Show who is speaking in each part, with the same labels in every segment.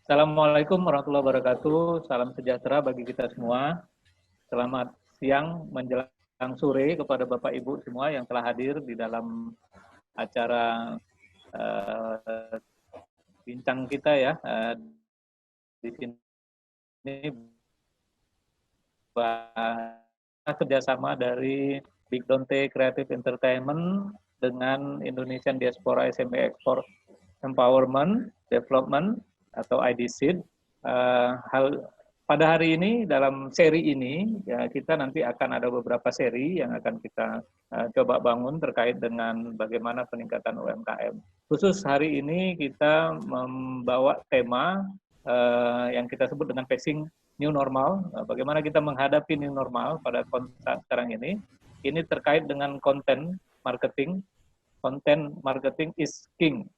Speaker 1: Assalamualaikum warahmatullahi wabarakatuh. Salam sejahtera bagi kita semua. Selamat siang menjelang sore kepada Bapak Ibu semua yang telah hadir di dalam acara bincang kita ya. Di sini kerjasama dari Big Donte Creative Entertainment dengan Indonesian Diaspora SME Export Empowerment Development atau IDSID. Pada hari ini dalam seri ini ya, kita nanti akan ada beberapa seri yang akan kita coba bangun terkait dengan bagaimana peningkatan UMKM. Khusus hari ini kita membawa tema yang kita sebut dengan facing new normal. Bagaimana kita menghadapi new normal pada saat sekarang ini. Ini terkait dengan konten marketing. Content marketing is king.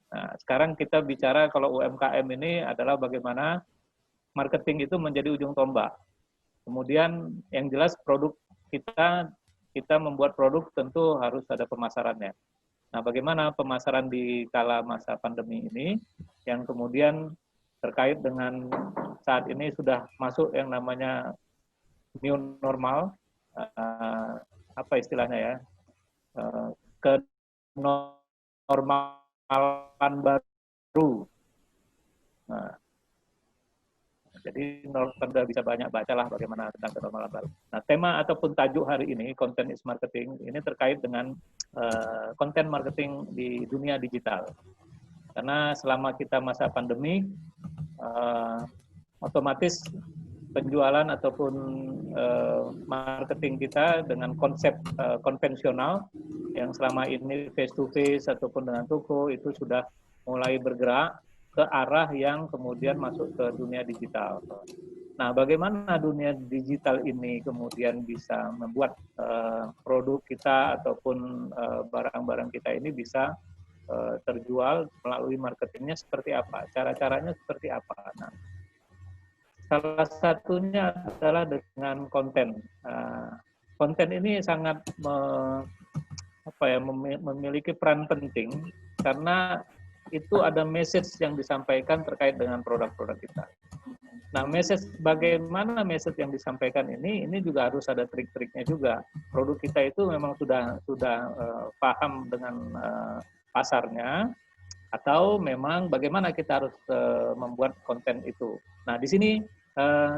Speaker 1: Nah, sekarang kita bicara kalau UMKM ini adalah bagaimana marketing itu menjadi ujung tombak. Kemudian yang jelas produk kita membuat produk tentu harus ada pemasarannya. Nah, bagaimana pemasaran di kala masa pandemi ini yang kemudian terkait dengan saat ini sudah masuk yang namanya new normal, apa istilahnya ya, ke normalan baru. Nah, jadi sudah bisa banyak bacalah bagaimana tentang kenormalan baru. Nah, tema ataupun tajuk hari ini, content is marketing, ini terkait dengan content marketing di dunia digital. Karena selama kita masa pandemi, otomatis penjualan ataupun marketing kita dengan konsep konvensional yang selama ini face to face ataupun dengan toko itu sudah mulai bergerak ke arah yang kemudian masuk ke dunia digital. Nah, bagaimana dunia digital ini kemudian bisa membuat produk kita ataupun barang-barang kita ini bisa terjual melalui marketingnya seperti apa? Cara-caranya seperti apa? Nah, salah satunya adalah dengan konten. Konten ini sangat memiliki peran penting karena itu ada message yang disampaikan terkait dengan produk-produk kita. Nah, bagaimana message yang disampaikan ini juga harus ada trik-triknya juga. Produk kita itu memang sudah paham dengan pasarnya, atau memang bagaimana kita harus membuat konten itu. Nah, di sini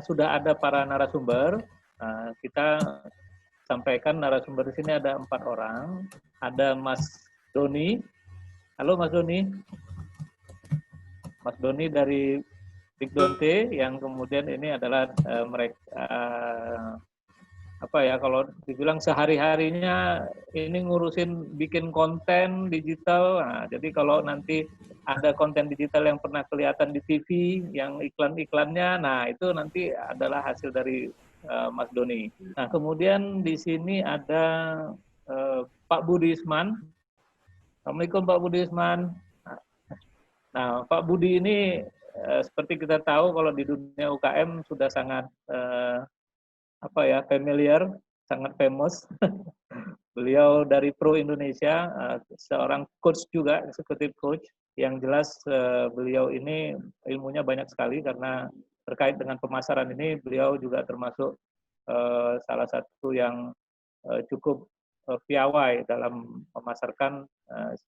Speaker 1: sudah ada para narasumber. Kita sampaikan narasumber di sini ada 4 orang. Ada Mas Doni. Halo Mas Doni. Mas Doni dari Big Donte yang kemudian ini adalah kalau dibilang sehari-harinya ini ngurusin bikin konten digital. Nah, jadi kalau nanti ada konten digital yang pernah kelihatan di TV, yang iklan-iklannya, nah itu nanti adalah hasil dari Mas Doni. Nah, kemudian di sini ada Pak Budi Isman. Assalamualaikum Pak Budi Isman. Nah, Pak Budi ini seperti kita tahu kalau di dunia UKM sudah sangat familiar, sangat famous. Beliau dari Pro Indonesia, seorang coach juga, executive coach. Yang jelas beliau ini ilmunya banyak sekali karena terkait dengan pemasaran ini beliau juga termasuk salah satu yang cukup piawai dalam memasarkan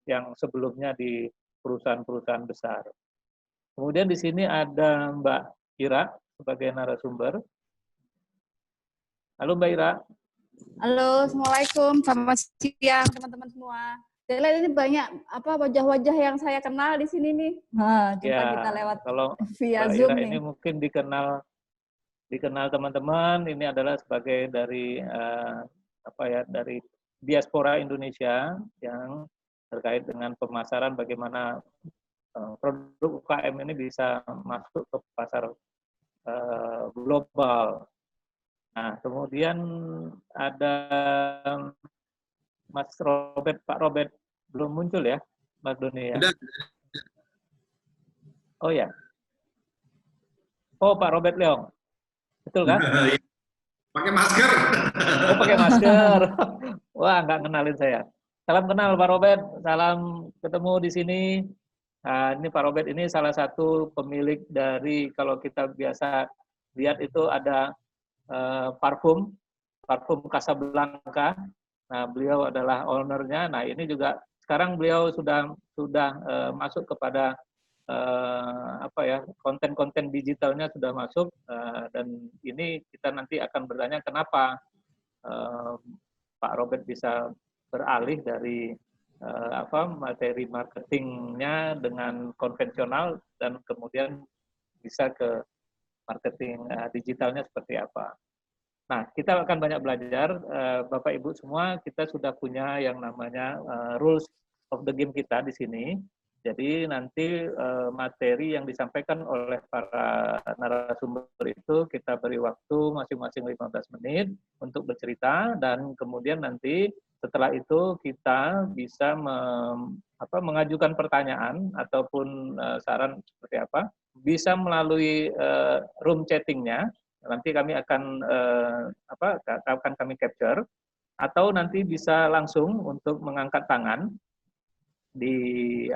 Speaker 1: yang sebelumnya di perusahaan-perusahaan besar. Kemudian di sini ada Mbak Ira sebagai narasumber. Halo Mbak Ira.
Speaker 2: Halo, Assalamualaikum. Selamat siang teman-teman semua. Saya lihat ini banyak wajah-wajah yang saya kenal di sini nih. Jumpa kita lewat via
Speaker 1: Mbak
Speaker 2: Zoom
Speaker 1: Ira
Speaker 2: nih.
Speaker 1: ini mungkin dikenal teman-teman. Ini adalah sebagai dari dari diaspora Indonesia yang terkait dengan pemasaran bagaimana produk UKM ini bisa masuk ke pasar global. Nah, kemudian ada Mas Robert, Pak Robert belum muncul ya, Mas Doni ya? Oh ya. Oh, Pak Robert Leong. Betul kan?
Speaker 3: Pakai masker.
Speaker 1: Oh, pakai masker. Wah, nggak kenalin saya. Salam kenal Pak Robert, salam ketemu di sini. Ini Pak Robert ini salah satu pemilik dari, kalau kita biasa lihat itu ada parfum Casablanca. Nah, beliau adalah ownernya. Nah, ini juga sekarang beliau sudah masuk kepada konten-konten digitalnya sudah masuk, dan ini kita nanti akan bertanya kenapa Pak Robert bisa beralih dari materi marketingnya dengan konvensional dan kemudian bisa ke marketing digitalnya seperti apa. Nah, kita akan banyak belajar, Bapak Ibu semua, kita sudah punya yang namanya rules of the game kita di sini. Jadi nanti materi yang disampaikan oleh para narasumber itu kita beri waktu masing-masing 15 menit untuk bercerita, dan kemudian nanti setelah itu kita bisa mengajukan pertanyaan ataupun saran seperti apa, bisa melalui room chatting-nya. Nanti kami akan kami capture, atau nanti bisa langsung untuk mengangkat tangan di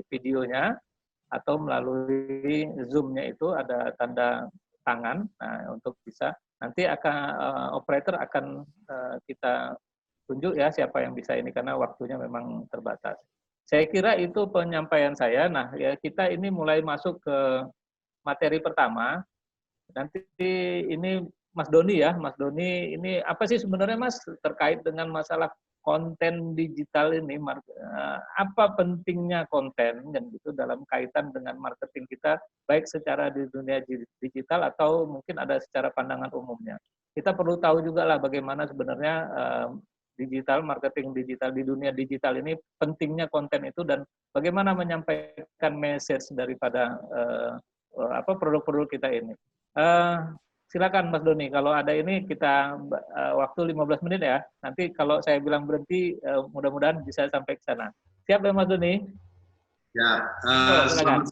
Speaker 1: videonya, atau melalui Zoom-nya itu ada tanda tangan. Nah, untuk bisa nanti akan operator akan kita tunjuk ya siapa yang bisa ini, karena waktunya memang terbatas. Saya kira itu penyampaian saya. Nah, ya kita ini mulai masuk ke materi pertama. Nanti ini Mas Doni ya, Mas Doni ini apa sih sebenarnya Mas terkait dengan masalah konten digital ini, apa pentingnya konten dan gitu dalam kaitan dengan marketing kita, baik secara di dunia digital atau mungkin ada secara pandangan umumnya. Kita perlu tahu juga lah bagaimana sebenarnya marketing digital di dunia digital ini, pentingnya konten itu dan bagaimana menyampaikan message daripada produk-produk kita ini. Silakan Mas Doni, kalau ada ini kita waktu 15 menit ya. Nanti kalau saya bilang berhenti, mudah-mudahan bisa sampai ke sana. Siap ya Mas Doni?
Speaker 3: Ya,
Speaker 1: silakan.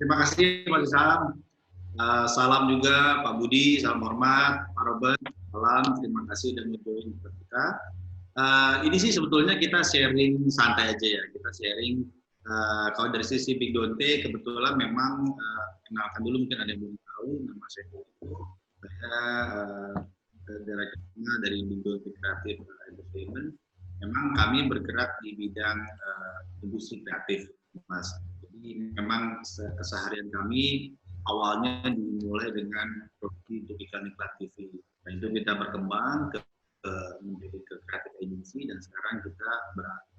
Speaker 3: Terima kasih Pak Isam. Salam juga Pak Budi, salam hormat, Pak Robert, salam, terima kasih sudah menjoin kita. Ini sih sebetulnya kita sharing santai aja ya, kita sharing. Kalau dari sisi Big Donte, kebetulan memang kenalkan dulu, mungkin ada yang belum tahu, nama saya itu, saya direkturnya dari Big Donte Creative Entertainment. Memang kami bergerak di bidang industri kreatif, Mas. Jadi memang keseharian kami awalnya dimulai dengan produksi untuk iklan TV. Dan itu kita berkembang menjadi ke creative agency, dan sekarang kita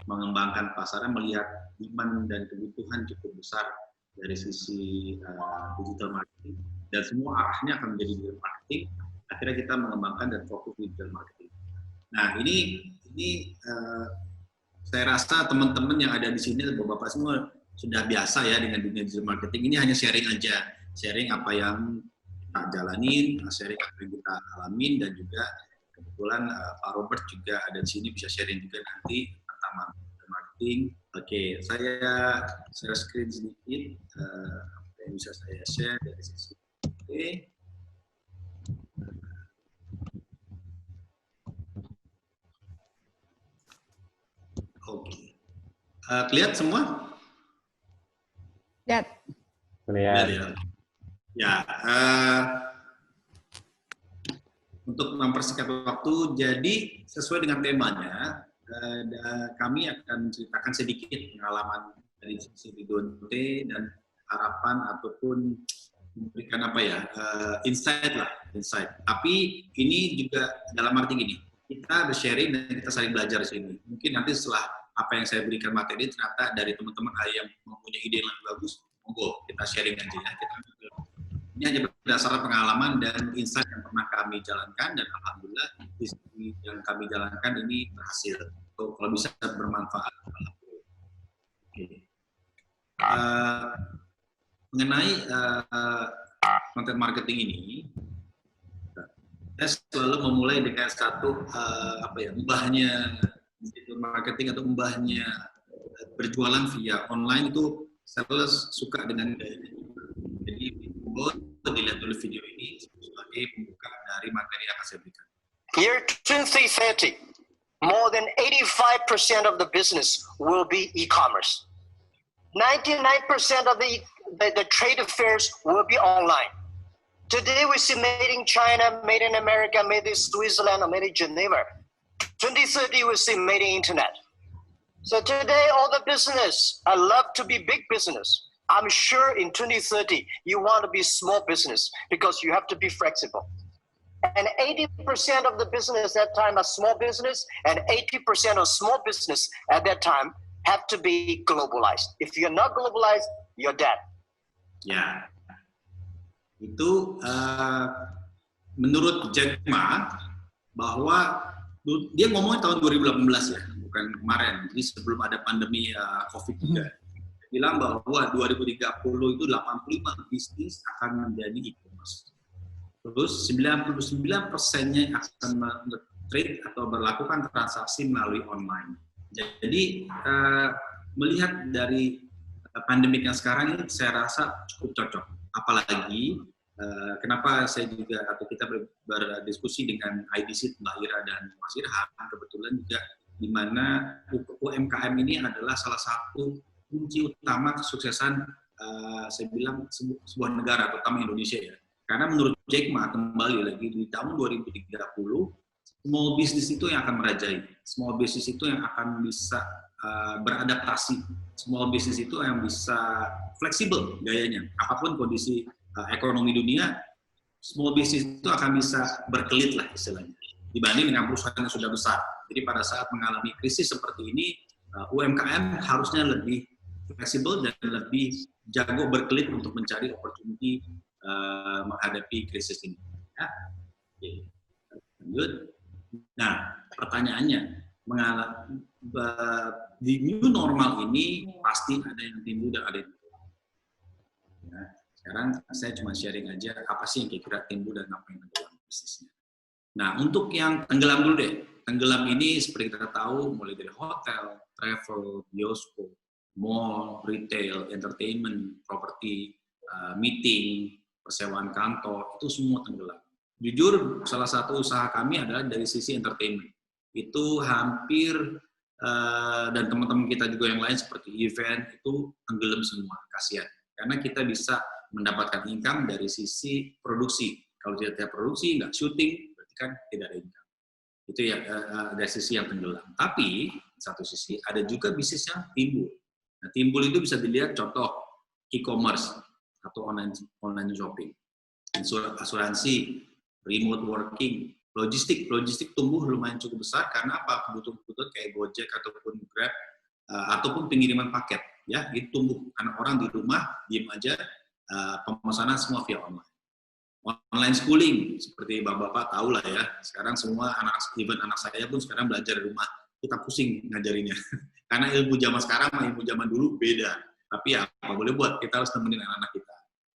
Speaker 3: mengembangkan pasaran, melihat demand dan kebutuhan cukup besar dari sisi digital marketing, dan semua arahnya akan menjadi digital marketing. Akhirnya kita mengembangkan dan fokus di digital marketing. Nah, ini saya rasa teman-teman yang ada di sini, bapak-bapak semua sudah biasa ya dengan dunia digital marketing. Ini hanya sharing aja, sharing apa yang kita jalanin, sharing apa yang kita alamin, dan juga kebetulan Pak Robert juga ada di sini, bisa sharing juga nanti tentang marketing. Oke, saya share screen sedikit, apa yang bisa saya share dari sisi. Oke. Kelihatan semua?
Speaker 2: Lihat.
Speaker 3: Kelihatan. Ya. Untuk mempersingkat waktu, jadi sesuai dengan temanya, kami akan menceritakan sedikit pengalaman dari sisi Big Donte dan harapan ataupun memberikan insight. Tapi ini juga dalam arti gini, kita bersharing dan kita saling belajar di sini. Mungkin nanti setelah apa yang saya berikan materi, ternyata dari teman-teman yang mempunyai ide yang lebih bagus, monggo kita sharing aja ya. Ini hanya berdasarkan pengalaman dan insight yang pernah kami jalankan, dan alhamdulillah yang kami jalankan ini berhasil. Kalau bisa bermanfaat. Mengenai content marketing ini, saya selalu memulai dengan satu mbahnya digital marketing atau mbahnya berjualan via online itu, saya suka dengan jadi dilihat dulu video ini sebagai pembuka dari materi yang akan saya berikan.
Speaker 4: Year 2030, more than 85% of the business will be e-commerce. 99% of the trade affairs will be online. Today we see made in China, made in America, made in Switzerland, or made in Geneva. 2030 we see made in internet. So today all the business, I love to be big business. I'm sure in 2030 you want to be small business because you have to be flexible. And 80% of the business at that time are small business, and 80% of small business at that time have to be globalized. If you're not globalized, you're dead.
Speaker 3: Ya, itu menurut Jack Ma bahwa dia ngomongin tahun 2018 ya, bukan kemarin. Jadi sebelum ada pandemi COVID juga. Dia bilang bahwa 2030 itu 85 bisnis akan menjadi e-commerce. Terus 99%-nya akan trade atau berlakukan transaksi melalui online. Jadi melihat dari pandemik yang sekarang ini saya rasa cukup cocok. Apalagi kenapa saya juga atau kita berdiskusi dengan IDC Mbak Ira dan Mas Irham, kebetulan juga di mana UMKM ini adalah salah satu kunci utama kesuksesan saya bilang sebuah negara, terutama Indonesia ya. Karena menurut Jack Ma, kembali lagi di tahun 2030, small business itu yang akan merajai. Small business itu yang akan bisa beradaptasi. Small business itu yang bisa fleksibel gayanya. Apapun kondisi ekonomi dunia, small business itu akan bisa berkelit lah istilahnya. Dibanding dengan perusahaan yang sudah besar. Jadi pada saat mengalami krisis seperti ini, UMKM harusnya lebih fleksibel dan lebih jago berkelit untuk mencari opportunity menghadapi krisis ini. Ya. Lanjut. Nah, pertanyaannya, di new normal ini pasti ada yang timbul dan ada yang tenggelam. Ya, sekarang saya cuma sharing aja apa sih yang kira-kira timbul dan apa yang tenggelam bisnisnya. Nah, untuk yang tenggelam dulu deh. Tenggelam ini seperti kita tahu mulai dari hotel, travel, bioskop, mall, retail, entertainment, properti, meeting, persewaan kantor, itu semua tenggelam. Jujur, salah satu usaha kami adalah dari sisi entertainment. Itu hampir, dan teman-teman kita juga yang lain seperti event, itu tenggelam semua, kasihan. Karena kita bisa mendapatkan income dari sisi produksi. Kalau tidak ada produksi, nggak syuting, berarti kan tidak ada income. Itu ya dari sisi yang tenggelam. Tapi, satu sisi, ada juga bisnis yang timbul. Nah, timbul itu bisa dilihat contoh e-commerce, atau online shopping, asuransi, remote working, logistik tumbuh lumayan cukup besar karena apa? Kebutuhan kayak Gojek ataupun Grab ataupun pengiriman paket, ya itu tumbuh karena orang di rumah diem aja, pemesanan semua via online. Online schooling seperti bapak-bapak tahu lah ya, sekarang semua even anak saya pun sekarang belajar di rumah, kita pusing ngajarinnya karena ilmu zaman sekarang sama ilmu zaman dulu beda. Tapi ya apa boleh buat, kita harus nemenin anak-anak kita.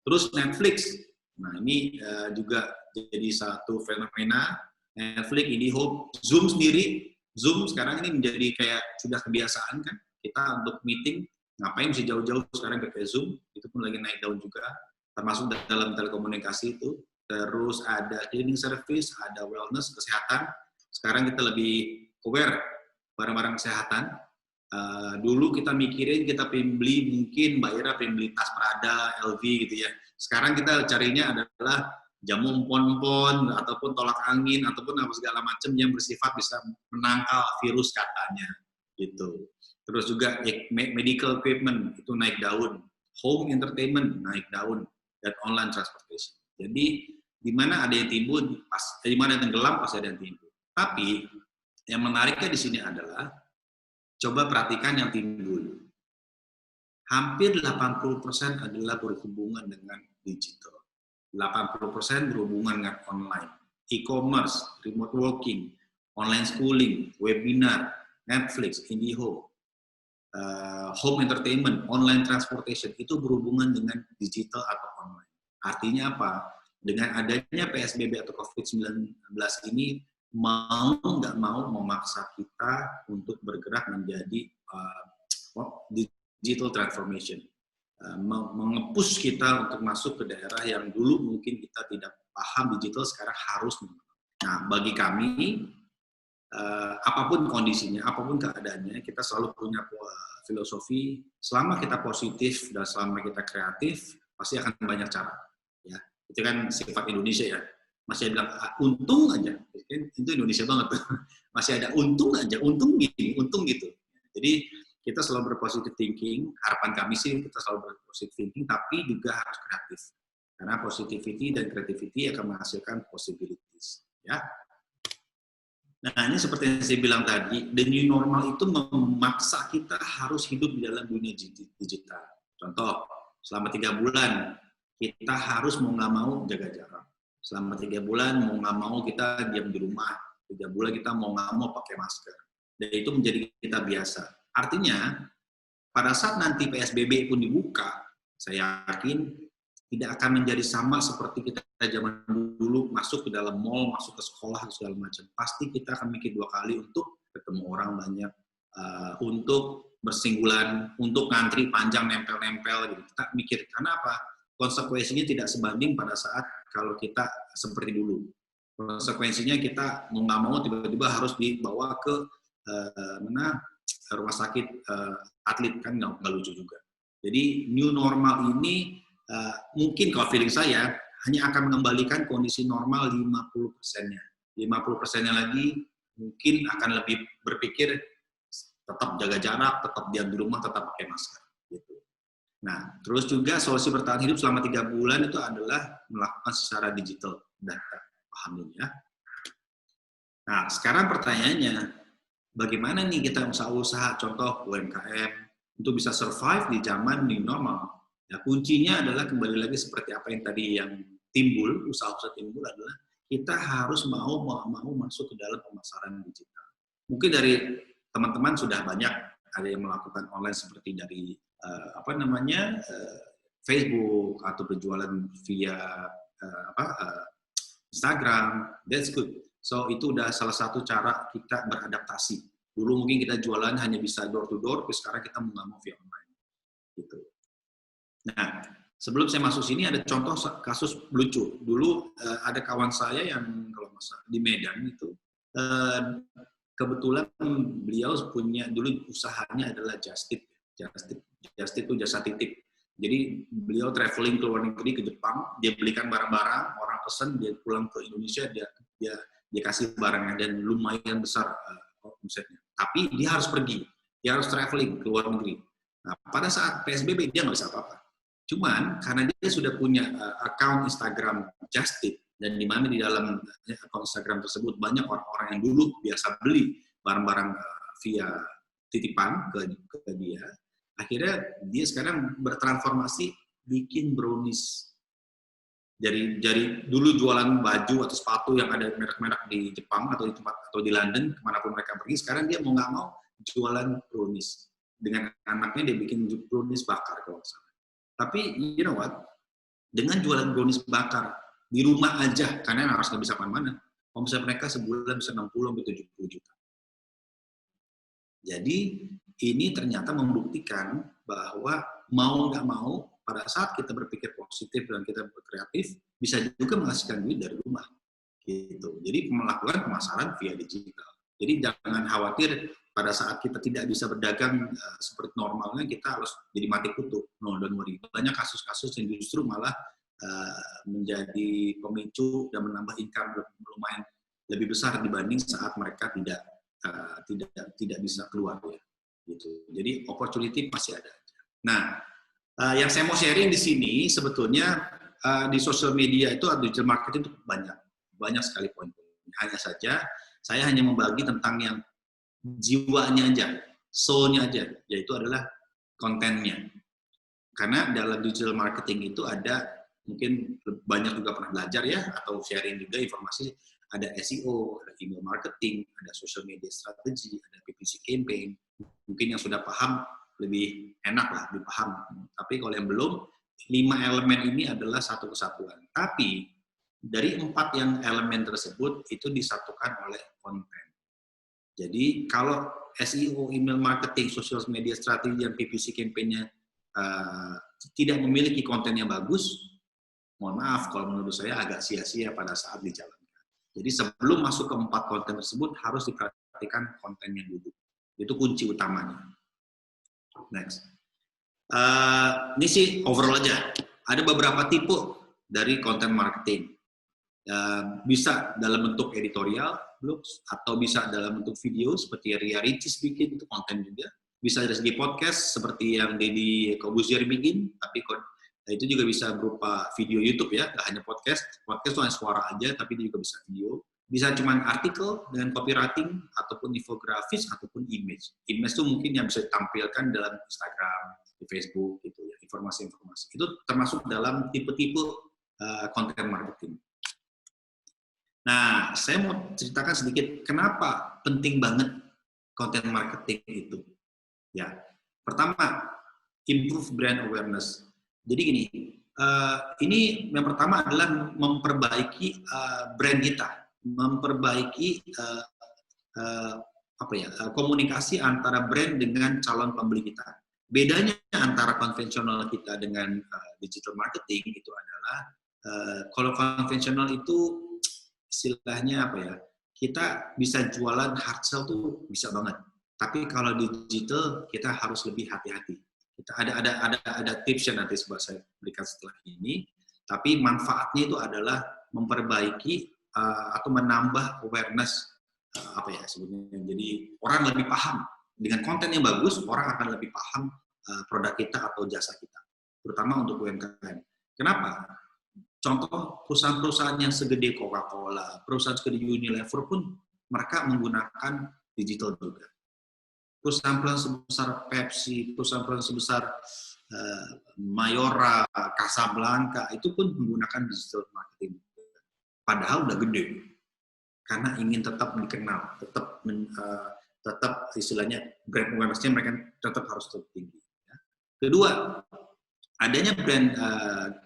Speaker 3: Terus Netflix, nah ini juga jadi satu fenomena. Netflix, IndiHome, Zoom sendiri, Zoom sekarang ini menjadi kayak sudah kebiasaan kan, kita untuk meeting, ngapain mesti jauh-jauh sekarang pakai Zoom, itu pun lagi naik daun juga, termasuk dalam telekomunikasi itu. Terus ada cleaning service, ada wellness, kesehatan, sekarang kita lebih aware barang-barang kesehatan. Dulu kita mikirin kita pengen beli mungkin Mbak Ira pengen beli tas Prada, LV gitu ya. Sekarang kita carinya adalah jamu empon-empon ataupun tolak angin ataupun apa segala macam yang bersifat bisa menangkal virus katanya gitu. Terus juga medical equipment itu naik daun, home entertainment naik daun, dan online transportation. Jadi di mana ada yang timbul, di mana yang tenggelam pasti ada yang timbul. Tapi yang menariknya di sini adalah coba perhatikan yang timbul. Hampir 80% adalah berhubungan dengan digital. 80% berhubungan dengan online. E-commerce, remote working, online schooling, webinar, Netflix, IndiHome, home entertainment, online transportation, itu berhubungan dengan digital atau online. Artinya apa? Dengan adanya PSBB atau COVID-19 ini, mau nggak mau memaksa kita untuk bergerak menjadi digital transformation, mengepush kita untuk masuk ke daerah yang dulu mungkin kita tidak paham digital, sekarang harus. Nah, bagi kami, apapun kondisinya, apapun keadaannya, kita selalu punya filosofi, selama kita positif dan selama kita kreatif, pasti akan banyak cara. Ya, itu kan sifat Indonesia ya. Masih bilang untung aja, itu Indonesia banget. Masih ada untung aja, untung gini, untung gitu. Jadi kita selalu berpositif thinking. Harapan kami sih kita selalu berpositif thinking, tapi juga harus kreatif. Karena positivity dan creativity akan menghasilkan possibilities. Ya. Nah, ini seperti yang saya bilang tadi, the new normal itu memaksa kita harus hidup di dalam dunia digital. Contoh, selama 3 bulan kita harus mau nggak mau jaga jarak. Selama 3 bulan mau nggak mau kita diam di rumah. 3 bulan kita mau nggak mau pakai masker. Dan itu menjadi kita biasa. Artinya, pada saat nanti PSBB pun dibuka, saya yakin tidak akan menjadi sama seperti kita zaman dulu masuk ke dalam mall, masuk ke sekolah, segala macam. Pasti kita akan mikir 2 kali untuk ketemu orang banyak, untuk bersinggulan, untuk ngantri panjang, nempel-nempel. Gitu. Kita mikir, karena apa? Konsekuensinya tidak sebanding pada saat kalau kita seperti dulu. Konsekuensinya kita mau nggak mau tiba-tiba harus dibawa ke rumah sakit atlet, kan nggak lucu juga. Jadi new normal ini mungkin kalau feeling saya hanya akan mengembalikan kondisi normal 50%-nya. 50%-nya lagi mungkin akan lebih berpikir tetap jaga jarak, tetap diam di rumah, tetap pakai masker. Gitu. Nah, terus juga solusi bertahan hidup selama 3 bulan itu adalah melakukan secara digital data. Pahamin ya. Nah, sekarang pertanyaannya, bagaimana nih kita usaha-usaha, contoh UMKM, untuk bisa survive di zaman new normal? Ya, kuncinya adalah kembali lagi seperti apa yang tadi yang timbul, usaha-usaha timbul adalah kita harus mau masuk ke dalam pemasaran digital. Mungkin dari teman-teman sudah banyak ada yang melakukan online seperti dari Facebook atau berjualan via Instagram, that's good. So itu udah salah satu cara kita beradaptasi. Dulu mungkin kita jualan hanya bisa door to door, tapi sekarang kita mau via online. Gitu. Nah, sebelum saya masuk sini ada contoh kasus lucu. Dulu ada kawan saya yang kalau di Medan itu kebetulan beliau punya dulu usahanya adalah Just Tip itu jasa titip. Jadi beliau traveling ke luar negeri ke Jepang, dia belikan barang-barang, orang pesan, dia pulang ke Indonesia, dia kasih barangnya dan lumayan besar omsetnya. Tapi dia harus pergi, dia harus traveling ke luar negeri. Nah, pada saat PSBB dia nggak bisa apa-apa. Cuman karena dia sudah punya account Instagram Just Tip, dan di mana di dalam account Instagram tersebut banyak orang-orang yang dulu biasa beli barang-barang via titipan ke dia, akhirnya dia sekarang bertransformasi bikin brownies. Dari dulu jualan baju atau sepatu yang ada merek-merek di Jepang atau di tempat atau di London kemanapun mereka pergi, sekarang dia mau nggak mau jualan brownies. Dengan anaknya dia bikin brownies bakar kalau nggak salah. Tapi, you know what? Dengan jualan brownies bakar di rumah aja, karena harus nggak bisa kemana-mana, omset mereka sebulan bisa 60-70 juta. Jadi, ini ternyata membuktikan bahwa mau nggak mau, pada saat kita berpikir positif dan kita berkreatif, bisa juga menghasilkan duit dari rumah. Gitu. Jadi, melakukan pemasaran via digital. Jadi, jangan khawatir pada saat kita tidak bisa berdagang seperti normalnya, kita harus jadi mati kutu. No, don't worry. Banyak kasus-kasus yang justru malah menjadi pemicu dan menambah income lumayan lebih besar dibanding saat mereka tidak bisa keluar. Ya. Gitu. Jadi opportunity masih ada. Nah, yang saya mau sharing di sini sebetulnya di sosial media itu digital marketing itu banyak sekali poin-poin. Hanya saja saya hanya membagi tentang yang jiwanya aja, soul-nya aja, yaitu adalah kontennya. Karena dalam digital marketing itu ada, mungkin banyak juga pernah belajar ya, atau sharing juga informasi, ada SEO, ada email marketing, ada social media strategy, ada PPC campaign. Mungkin yang sudah paham lebih enak lah dipaham. Tapi kalau yang belum, 5 elemen ini adalah satu kesatuan. Tapi dari 4 yang elemen tersebut itu disatukan oleh konten. Jadi kalau SEO, email marketing, social media strategi, dan PPC campaign-nya tidak memiliki konten yang bagus, mohon maaf kalau menurut saya agak sia-sia pada saat dijalankan. Jadi sebelum masuk ke 4 konten tersebut harus diperhatikan kontennya dulu. Itu kunci utamanya. Next. Ini sih overall aja. Ada beberapa tipe dari content marketing. Bisa dalam bentuk editorial, blogs, atau bisa dalam bentuk video seperti Ria Ricis bikin, itu konten juga. Bisa dari segi podcast seperti yang Deddy Corbuzier bikin, tapi itu juga bisa berupa video YouTube ya, nggak hanya podcast. Podcast itu hanya suara aja, tapi dia juga bisa video. Bisa cuma artikel dengan copywriting, ataupun infografis, ataupun image. Image itu mungkin yang bisa ditampilkan dalam Instagram, di Facebook, gitu ya, informasi-informasi. Itu termasuk dalam tipe-tipe content marketing. Nah, saya mau ceritakan sedikit kenapa penting banget content marketing itu. Ya, pertama, improve brand awareness. Jadi gini, ini yang pertama adalah memperbaiki brand kita, memperbaiki komunikasi antara brand dengan calon pembeli kita. Bedanya antara konvensional kita dengan digital marketing itu adalah kalau konvensional itu istilahnya apa ya? Kita bisa jualan hard sell tuh bisa banget. Tapi kalau digital kita harus lebih hati-hati. Kita ada tips yang nanti coba saya berikan setelah ini. Tapi manfaatnya itu adalah memperbaiki atau menambah awareness sebetulnya. Jadi orang lebih paham dengan konten yang bagus, orang akan lebih paham produk kita atau jasa kita, terutama untuk UMKM. Kenapa? Contoh perusahaan-perusahaan yang segede Coca-Cola, perusahaan segede Unilever pun mereka menggunakan digital juga. Perusahaan-perusahaan sebesar Pepsi, perusahaan-perusahaan sebesar Mayora, Casablanca itu pun menggunakan digital marketing. Padahal udah gede, karena ingin tetap dikenal, tetap istilahnya brand awareness-nya mereka tetap harus tetap tinggi. Ya. Kedua, adanya brand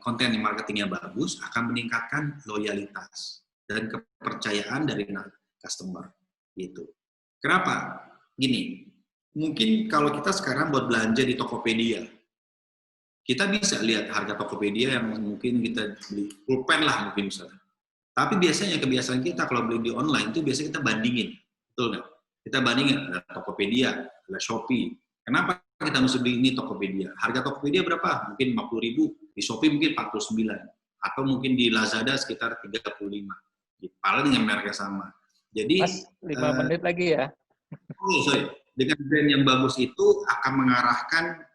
Speaker 3: konten marketing yang bagus akan meningkatkan loyalitas dan kepercayaan dari customer. Gitu. Kenapa? Gini, mungkin kalau kita sekarang buat belanja di Tokopedia, kita bisa lihat harga Tokopedia yang mungkin kita beli pulpen lah mungkin misalnya. Tapi biasanya kebiasaan kita kalau beli di online itu biasanya kita bandingin, betul nggak? Kita bandingin ada Tokopedia, ada Shopee. Kenapa kita mesti beli ini Tokopedia? Harga Tokopedia berapa? Mungkin 50.000, di Shopee mungkin 49, atau mungkin di Lazada sekitar 35. Padahal dengan merek sama. Jadi
Speaker 1: Mas, 5 menit lagi ya.
Speaker 3: Dengan brand yang bagus itu akan mengarahkan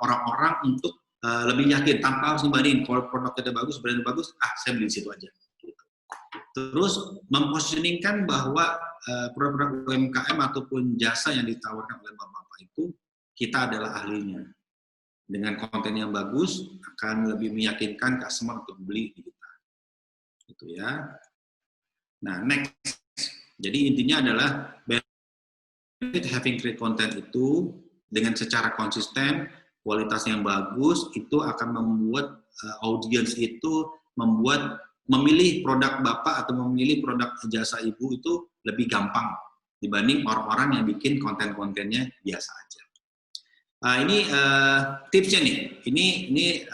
Speaker 3: orang-orang untuk lebih yakin tanpa harus dibandingin. Kalau produknya bagus, brandnya bagus, saya beli di situ aja. Terus mempositioningkan bahwa produk UMKM ataupun jasa yang ditawarkan oleh bapak-bapak itu kita adalah ahlinya. Dengan konten yang bagus akan lebih meyakinkan customer untuk beli di kita. Gitu ya. Nah, next. Jadi intinya adalah benefit having great content itu dengan secara konsisten, kualitas yang bagus itu akan membuat audiens itu memilih produk bapak atau memilih produk jasa ibu itu lebih gampang dibanding orang-orang yang bikin konten-kontennya biasa aja. Ini tipsnya nih. Ini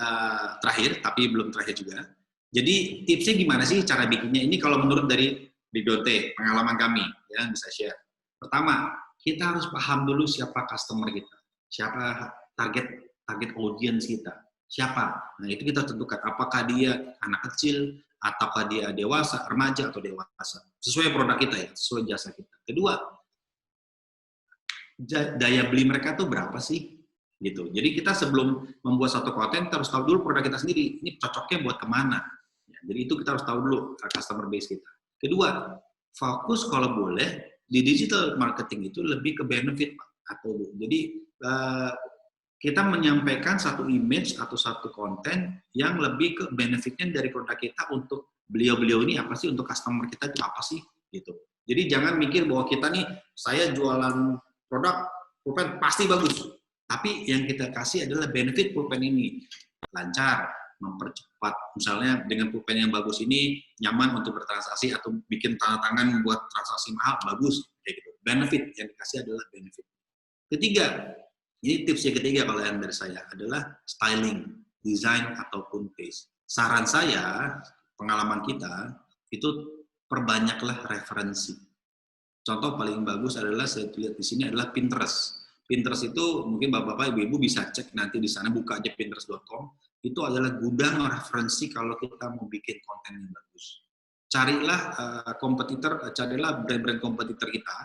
Speaker 3: terakhir, tapi belum terakhir juga. Jadi tipsnya gimana sih cara bikinnya? Ini kalau menurut dari Bigdonte, pengalaman kami, ya bisa share. Pertama, kita harus paham dulu siapa customer kita, siapa target audience kita, siapa. Nah itu kita tentukan. Apakah dia anak kecil, ataukah dia dewasa, remaja atau dewasa. Sesuai produk kita ya, sesuai jasa kita. Kedua, daya beli mereka tuh berapa sih? Gitu. Jadi kita sebelum membuat satu konten, kita harus tahu dulu produk kita sendiri. Ini cocoknya buat kemana? Ya, jadi itu kita harus tahu dulu customer base kita. Kedua, fokus kalau boleh di digital marketing itu lebih ke benefit, Pak. Jadi kita menyampaikan satu image atau satu konten yang lebih ke benefitnya dari produk kita untuk beliau-beliau ini apa sih, untuk customer kita itu apa sih, gitu. Jadi jangan mikir bahwa kita nih, saya jualan produk pulpen pasti bagus, tapi yang kita kasih adalah benefit pulpen ini lancar, mempercepat, misalnya dengan pulpen yang bagus ini nyaman untuk bertransaksi atau bikin tanda tangan buat transaksi mahal, bagus, kayak gitu. Benefit yang dikasih adalah benefit. Ketiga, ini tips yang ketiga kalau yang dari saya adalah styling, design ataupun taste. Saran saya, pengalaman kita itu perbanyaklah referensi. Contoh paling bagus adalah saya lihat di sini adalah Pinterest. Pinterest itu mungkin bapak-bapak, ibu-ibu bisa cek nanti di sana, buka aja pinterest.com. Itu adalah gudang referensi kalau kita mau bikin konten yang bagus. Carilah kompetitor, carilah brand-brand kompetitor kita,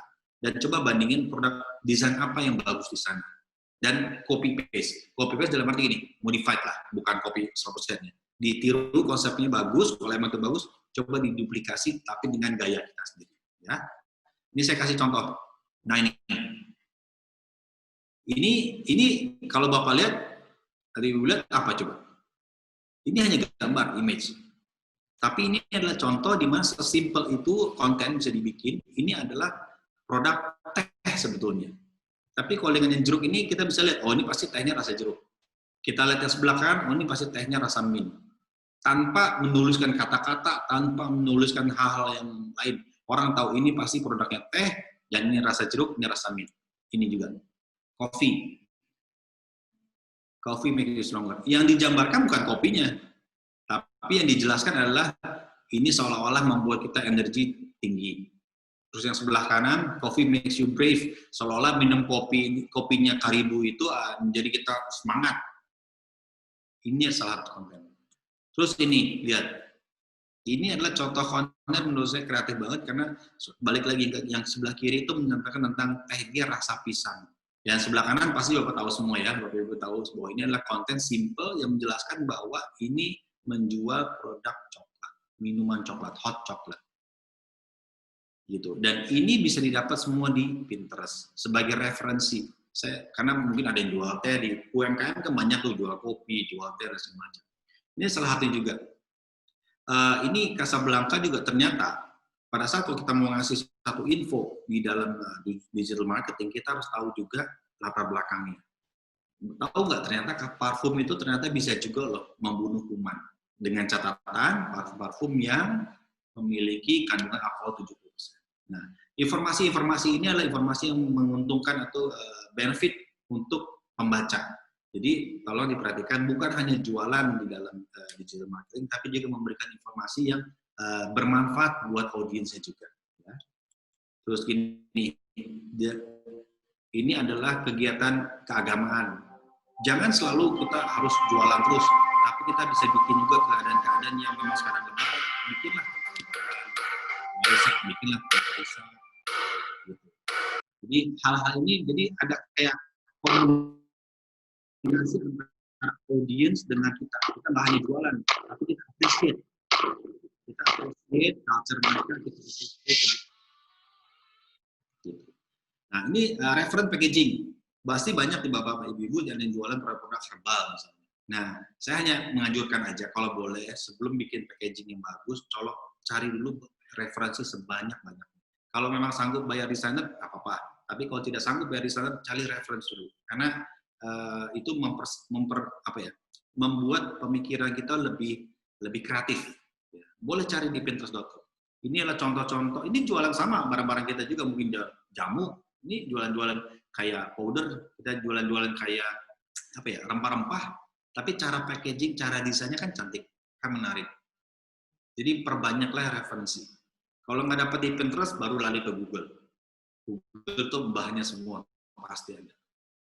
Speaker 3: dan coba bandingin produk desain apa yang bagus di sana. Dan copy paste. Copy paste dalam arti gini, modified lah, bukan copy 100%-nya. Ditiru konsepnya bagus, kalau emang itu bagus, coba diduplikasi tapi dengan gaya kita sendiri. Ya. Ini saya kasih contoh. Nah ini kalau Bapak lihat, tadi Ibu lihat apa coba? Ini hanya gambar, image. Tapi ini adalah contoh di mana sesimpel itu konten bisa dibikin. Ini adalah produk teh sebetulnya. Tapi kalau dengan yang jeruk ini kita bisa lihat, oh ini pasti tehnya rasa jeruk. Kita lihat yang sebelah kanan, oh ini pasti tehnya rasa mint. Tanpa menuliskan kata-kata, tanpa menuliskan hal-hal yang lain. Orang tahu ini pasti produknya teh, dan ini rasa jeruk, ini rasa mint. Ini juga. Coffee make you stronger. Yang digambarkan bukan kopinya, tapi yang dijelaskan adalah ini seolah-olah membuat kita energi tinggi. Terus yang sebelah kanan, coffee makes you brave. Seolah-olah minum kopinya Karibu itu menjadi kita semangat. Ini salah satu konten. Terus ini, lihat. Ini adalah contoh konten menurut saya kreatif banget karena balik lagi yang sebelah kiri itu menyampaikan tentang tehnya rasa pisang. Yang sebelah kanan pasti Bapak tahu semua ya, Bapak Ibu tahu bahwa ini adalah konten simple yang menjelaskan bahwa ini menjual produk coklat, minuman coklat, hot coklat. Gitu. Dan ini bisa didapat semua di Pinterest sebagai referensi. Karena mungkin ada yang jual teh di UMKM kan banyak tuh jual kopi, jual teh dan semacam. Ini salah satu juga. Ini Casablanca juga ternyata pada saat kalau kita mau ngasih satu info di dalam digital marketing, kita harus tahu juga latar belakangnya. Tahu nggak ternyata parfum itu ternyata bisa juga loh membunuh kuman. Dengan catatan parfum yang memiliki kandungan alkohol 70%. Nah, informasi-informasi ini adalah informasi yang menguntungkan atau benefit untuk pembaca. Jadi kalau diperhatikan bukan hanya jualan di dalam digital marketing, tapi juga memberikan informasi yang bermanfaat buat audiensnya juga. Ya. Terus ini adalah kegiatan keagamaan. Jangan selalu kita harus jualan terus, tapi kita bisa bikin juga keadaan-keadaan yang memang sekarang lebaran. Bikinlah bikinlah gitu. Jadi hal-hal ini jadi ada kayak komunikasi antara audiens dengan kita nggak hanya jualan, tapi kita appreciate culture mereka, kita appreciate. Nah ini reference packaging, pasti banyak di bapak ibu yang jualan produk herbal misalnya. Nah saya hanya menganjurkan aja kalau boleh sebelum bikin packaging yang bagus, cari dulu referensi sebanyak-banyaknya. Kalau memang sanggup bayar desainer, apa-apa. Tapi kalau tidak sanggup bayar desainer, cari referensi dulu. Karena itu membuat pemikiran kita lebih kreatif. Ya. Boleh cari di pinterest.com. Ini adalah contoh-contoh. Ini jualan sama barang-barang kita juga, mungkin jamu. Ini jualan-jualan kayak powder, kita jualan-jualan kayak rempah-rempah. Tapi cara packaging, cara desainnya kan cantik, kan menarik. Jadi perbanyaklah referensi. Kalau nggak dapat di Pinterest, baru lari ke Google. Google itu bahannya semua pasti ada.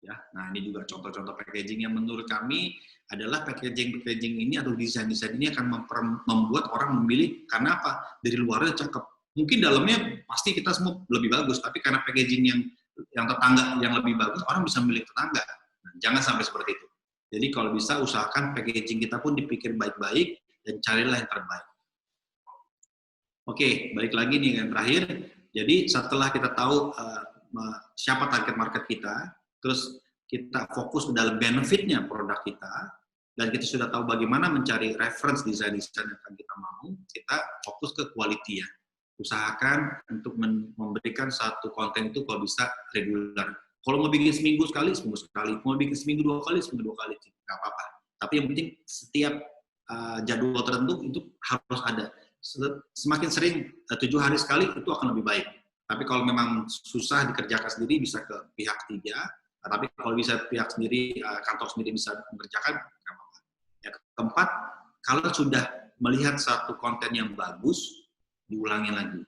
Speaker 3: Ya, nah ini juga contoh-contoh packaging yang menurut kami adalah packaging ini atau desain-desain ini akan membuat orang memilih karena apa? Dari luarnya cakep. Mungkin dalamnya pasti kita semua lebih bagus, tapi karena packaging yang tetangga yang lebih bagus, orang bisa memilih tetangga. Nah, jangan sampai seperti itu. Jadi kalau bisa usahakan packaging kita pun dipikir baik-baik dan carilah yang terbaik. Oke, balik lagi nih yang terakhir. Jadi setelah kita tahu siapa target market kita, terus kita fokus ke dalam benefitnya produk kita, dan kita sudah tahu bagaimana mencari reference desain-desain yang akan kita mau, kita fokus ke quality ya. Usahakan untuk memberikan satu konten itu kalau bisa regular. Kalau mau bikin seminggu sekali, mau bikin seminggu dua kali, nggak apa-apa. Tapi yang penting setiap jadwal tertentu itu harus ada. Semakin sering 7 hari sekali itu akan lebih baik. Tapi kalau memang susah dikerjakan sendiri bisa ke pihak ketiga. Tapi kalau bisa pihak sendiri, kantor sendiri bisa mengerjakan, nggak apa-apa. Ya, keempat, kalau sudah melihat satu konten yang bagus, diulangi lagi.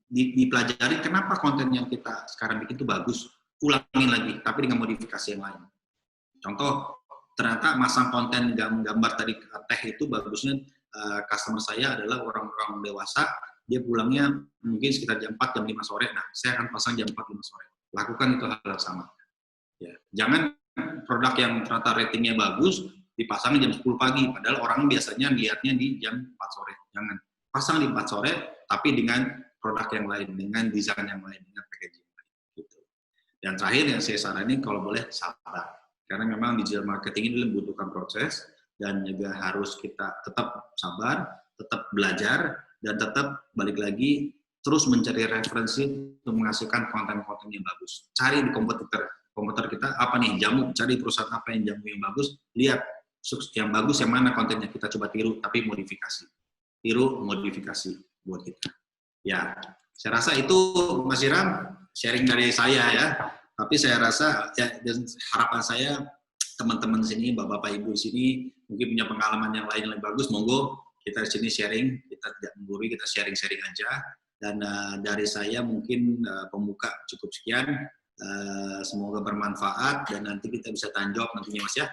Speaker 3: Dipelajari kenapa konten yang kita sekarang bikin itu bagus. ulangin lagi, tapi dengan modifikasi yang lain. Contoh, ternyata masang konten gambar tadi teh itu bagusnya customer saya adalah orang-orang dewasa, dia pulangnya mungkin sekitar jam 4, jam 5 sore, nah saya akan pasang jam 4, 5 sore. Lakukan itu hal yang sama. Ya. Jangan produk yang ternyata ratingnya bagus, dipasangin jam 10 pagi, padahal orang biasanya lihatnya di jam 4 sore. Jangan. Pasang di 4 sore, tapi dengan produk yang lain, dengan desain yang lain, dengan packaging yang lain. Gitu. Dan terakhir yang saya saranin, kalau boleh sabar. Karena memang digital marketing ini membutuhkan proses, dan juga harus kita tetap sabar, tetap belajar, dan tetap balik lagi, terus mencari referensi untuk menghasilkan konten-konten yang bagus. Cari di komputer kita, apa nih, jamu, cari perusahaan apa yang jamu yang bagus, lihat yang bagus yang mana kontennya, kita coba tiru, tapi modifikasi. Tiru, modifikasi buat kita. Ya, saya rasa itu Mas Iram, sharing dari saya ya. Tapi saya rasa, ya, dan harapan saya, teman-teman di sini, bapak-bapak ibu di sini, mungkin punya pengalaman yang lain lebih bagus, monggo kita di sini sharing, kita tidak menggurui, kita sharing-sharing aja. Dan dari saya mungkin pembuka cukup sekian, semoga bermanfaat, dan nanti kita bisa tanya jawab nantinya Mas ya.